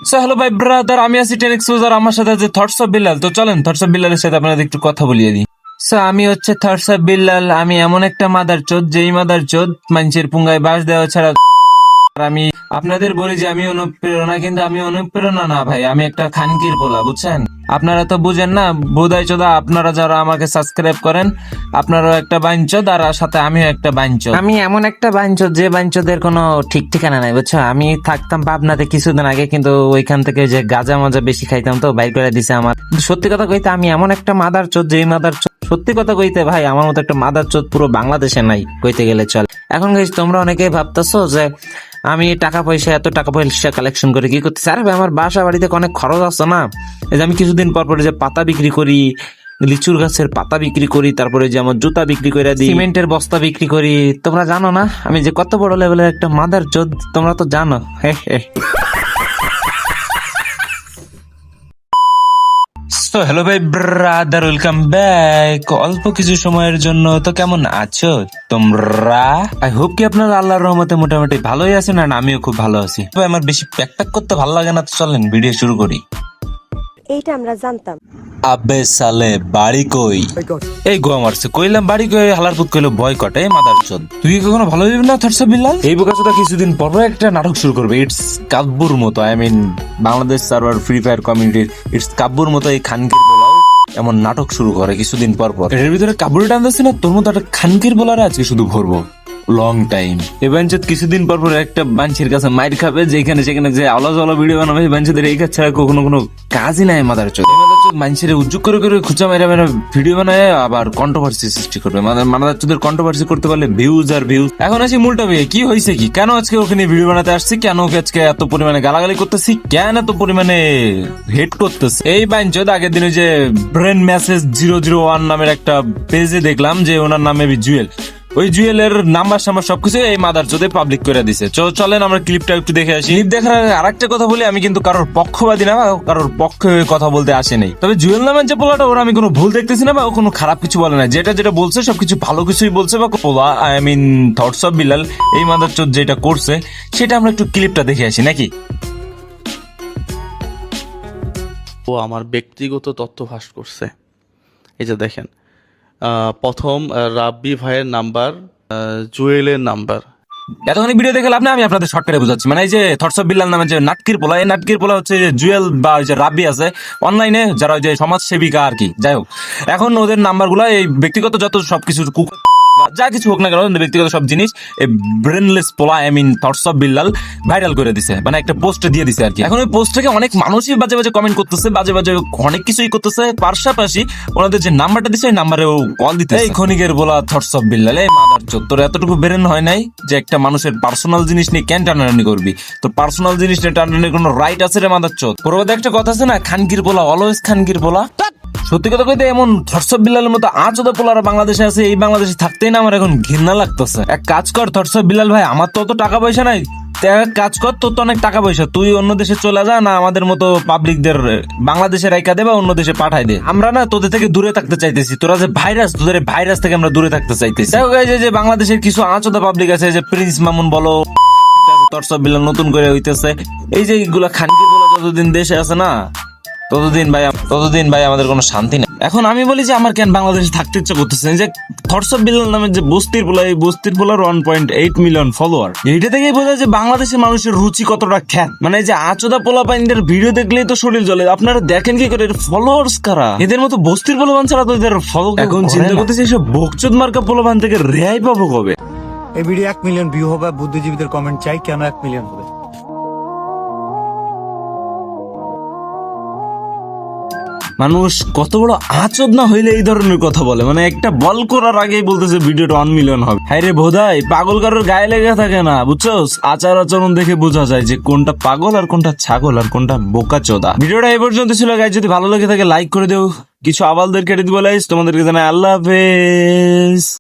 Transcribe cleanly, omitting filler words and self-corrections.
So hello ভাই brother, আমি আছি টেনিক্স ইউজার, আমার সাথে আছে থটস অফ বিল্লাল। তো চলেন থটস অফ বিল্লালের সাথে আপনাদের একটু কথা বলিয়ে দিই। সো আমি হচ্ছে থটস অফ বিল্লাল। আমি এমন একটা মাদার চোদ, যেই মাদার চোদ মানুষের পুঙ্গায় বাস দেওয়া ছাড়া। আর আমি আপনাদের বলি যে আমি অনুপ্রেরণা, কিন্তু আমি অনুপ্রেরণা না ভাই, আমি একটা খানকির পোলা, বুঝছেন? আপনারা তো বুঝেন না বোধাই চোদা। আপনারা যারা আমাকে সাবস্ক্রাইব করেন, আপনারাও একটা বাইঞ্চোদ, আর সাথে আমিও একটা বাইঞ্চোদ। আমি এমন একটা বাইঞ্চোদ যে বাইঞ্চোদের কোনো ঠিক ঠিকানা নাই, বুঝছো? আমি থাকতাম পাবনাতে কিছুদিন আগে, কিন্তু ওইখান থেকে যে গাঁজা মাজা বেশি খাইতাম তো বাইর করে দিছে আমার। সত্যি কথা কইতে আমি এমন একটা মাদার চোদ, যেই মাদার চোদ, সত্যি কথা কইতে ভাই আমার মতো একটা মাদার চোদ পুরো বাংলাদেশে নাই কইতে গেলে চল। এখন গাইস তোমরা অনেকেই ভাবতেছো যে আমি টাকা পয়সা, এত টাকা পয়সা কালেকশন করে কি করতেছি? আরে ভাই আমার বাসা বাড়িতে অনেক খরচ আছে না। এই যে আমি কিছুদিন পর পর যে পাতা বিক্রি করি, লিচুর গাছের পাতা বিক্রি করি, তারপরে যে আমার জুতা বিক্রি করে দিই, সিমেন্টের বস্তা বিক্রি করি। তোমরা জানো না আমি যে কত বড় লেভেলের একটা মাদার চোদ? তোমরা তো জানো। তো হ্যালো ভাই ব্রাদার, ওয়েলকাম ব্যাক। অল্প কিছু সময়ের জন্য তো কেমন আছো তোমরা? আই হোপ কি আপনারা আল্লাহর রহমতে মোটামুটি ভালোই আছেন, আর আমিও খুব ভালো আছি। তবে আমার বেশি প্যাক প্যাক করতে ভালো লাগে না, তো চলেন ভিডিও শুরু করি। এইটা আমরা জানতাম। আবে সালে বাড়ি কই? এই গোয়া মারছে, কইলাম বাড়ি কই, হালার পুত কইলো বয়কট। এই মাদার চোদ, তুই কি কখনো ভালো হইবি না থটস অফ বিল্লাল? এই বোকাচোদা কিছুদিন পর পর একটা নাটক শুরু করবে। ইটস কাব্যুর মতো, I mean Bangladesh server free fire কমিউনিটির ইটস কাব্যুর মতো এই খানকির বলাও এমন নাটক শুরু করে কিছুদিন পর পর। এর ভিতরে কাব্যুর টানতেছি না, তোর মতো একটা খানকির বলারে আজকে শুধু ভরবো লং টাইম। এই বাঞ্চত কিছুদিন পর পর একটা বাঞ্চের কাছে মাইর খাবে, যেখানে সেখানে যে আলাদা আলাদা ভিডিও বানাবে। বাঞ্চদের এই কাজ ছাড়া কখনো কোনো কাজই নাই মাদার চোদ। মানুষের উজ্জুক করে করে খুঁজা মেরা মেরা ভিডিও বানায়, আবার কন্ট্রোভার্সি সৃষ্টি করবে। মাদার চোদের কন্ট্রোভার্সি করতে পারলে ভিউজ আর ভিউজ। এখন আসি মূলটা বিয়ে, কি হয়েছে কি, কেন আজকে ওখানে ভিডিও বানাতে আসছি, কেন ওকে আজকে এত পরিমাণে গালাগালি করতেছি, কেন এত পরিমাণে হেট করতেছে? এই বাঞ্চদ আগের দিনে যে ব্রেন মেসেজ 001 নামের একটা পেজে দেখলাম যে ওনার নামে জুয়েল, ওই জুয়েলের নাম্বার সাম্বার সবকিছু এই মাদার চোদে পাবলিক করে দিছে। চলেন আমরা ক্লিপটা একটু দেখে আসি। ক্লিপ দেখার আরেকটা কথা বলি, আমি কিন্তু কারোর পক্ষবাদী না বা কারোর পক্ষে কথা বলতে আসে নাই। তবে জুয়েল নামের যে পোলাটা, ওরা আমি কোনো ভুল দেখতেছি না, বা ও কোনো খারাপ কিছু বলে না। যেটা যেটা বলছে সবকিছু ভালো কিছুই বলছে। বা পোলা I mean thoughts of Billal এই মাদার চোদ যেটা করছে, সেটা আমরা একটু ক্লিপটা দেখে আসি নাকি। ও আমার ব্যক্তিগত তথ্য ফাঁস করছে। এই যে দেখেন, প্রথম রাব্বি ভাইয়ের নাম্বার, জুয়েলের নাম্বার। এতখানি ভিডিও দেখে লাভ না, আমি আপনাদের শর্টকাটে বোঝাচ্ছি। মানে এই যে থটস অফ বিল্লাল নামে যে নাটকির পোলা, এই নাটকির পোলা হচ্ছে যে জুয়েল বা ওই যে রাব্বি আছে অনলাইনে, যারা ওই যে সমাজ সেবিকা আর কি। যাই হোক, এখন ওদের নাম্বারগুলো এই ব্যক্তিগত যত সবকিছু যা কিছু হোক না কেন, ব্যক্তিগত সব জিনিস এই ব্রেনলেস পোলা I mean thoughts of Billal viral করে দিছে, মানে একটা পোস্টে দিয়ে দিছে আর কি। এখন ওই পোস্টটাকে অনেক মানুষই বাজে বাজে কমেন্ট করতেছে, বাজে বাজে অনেক কিছুই করতেছে। পাশাপাশি ওনাদের যে নাম্বারটা দিছে ওই নাম্বারে ও কল দিতে, এই ক্ষণিকের বলা থটস অফ বিল্লাল, এই মাদার চোদ, তোর এতটুকু ব্রেন হয় নাই যে একটা মানুষের পার্সোনাল জিনিস নিয়ে কেন টানাটানি করবি? তোর পার্সোনাল জিনিস নিয়ে টানাটানির কোনো রাইট আছে রে মাদার চোদ? পরবর্তী একটা কথা আছে না, খানকির পোলা অলওয়েজ খানকির পোলা। সত্যি কথা কইতে এমন থটস অফ বিল্লালের মতো আচোদা পোলারা বাংলাদেশে আছে, এই বাংলাদেশে থাকতেই না আমার এখন ঘৃণা লাগতেছে। এক কাজ কর থটস অফ বিল্লাল ভাই, আমার তো অত টাকা পয়সা নাই, এক কাজ কর, তোর তো অনেক টাকা পয়সা, তুই অন্য দেশে চলে যা না, আমাদের মতো পাবলিকদের বাংলাদেশে রাইকা দে বা অন্য দেশে পাঠাই দে। আমরা না তোদের থেকে দূরে থাকতে চাইতেছি, তোরা যে ভাইরাস, তোদের ভাইরাস থেকে আমরা দূরে থাকতে চাইতেছি। যে বাংলাদেশের কিছু আচোদা পাবলিক আছে, যে প্রিন্স মামুন বলো, থটস অফ বিল্লাল নতুন করে হইতেছে, এই যে এইগুলা খানকি বলে যতদিন দেশে আছে না, ততদিন ভাই আমাদের কোনো শান্তি নেই। এখন আমি বলি যে আমার কেন বাংলাদেশে থাকতে ইচ্ছা করতেছে, যে থটস অফ বিল্লাল নামের যে বস্তির পোলা, এই বস্তির পোলার 1.8 মিলিয়ন ফলোয়ার। এইটা থেকেই বোঝা যায় যে বাংলাদেশের মানুষের রুচি কতটা খ্যাত। মানে যে আচোদা পোলা পাইনদের ভিডিও দেখলেই তো শরীর জ্বলে। আপনারা দেখেন কি করে, ফলোয়ার্স কারা? এদের মতো বস্তির পোলাবান ছাড়া তো এদের ফলো। এখন চিন্তা করতেছি এসব বকচোদ মার্কা পোলাবান থেকে রেহাই পাবো কবে? এই ভিডিও 1 মিলিয়ন ভিউ হবে। বুদ্ধিজীবীদের কমেন্ট চাই, কেন 1 মিলিয়ন হবে? মানুষ কত বড় আচোদ না হইলে এই ধরনের কথা বলে? মানে একটা বল করার আগেই বলতেছে ভিডিওটা 1 মিলিয়ন হবে। হাই রে ভোদাই, পাগল কারোর গায়ে লেগে থাকে না, বুঝছোস? আচার আচরণ দেখে বোঝা যায় যে কোনটা পাগল আর কোনটা ছাগল আর কোনটা বোকা চোদা। ভিডিওটা এই পর্যন্ত ছিল গাইস, যদি ভালো লেগে থাকে লাইক করে দেও, কিছু আবালদের কেটে দিব। তোমাদেরকে জানাই আল্লাহ হাফেজ।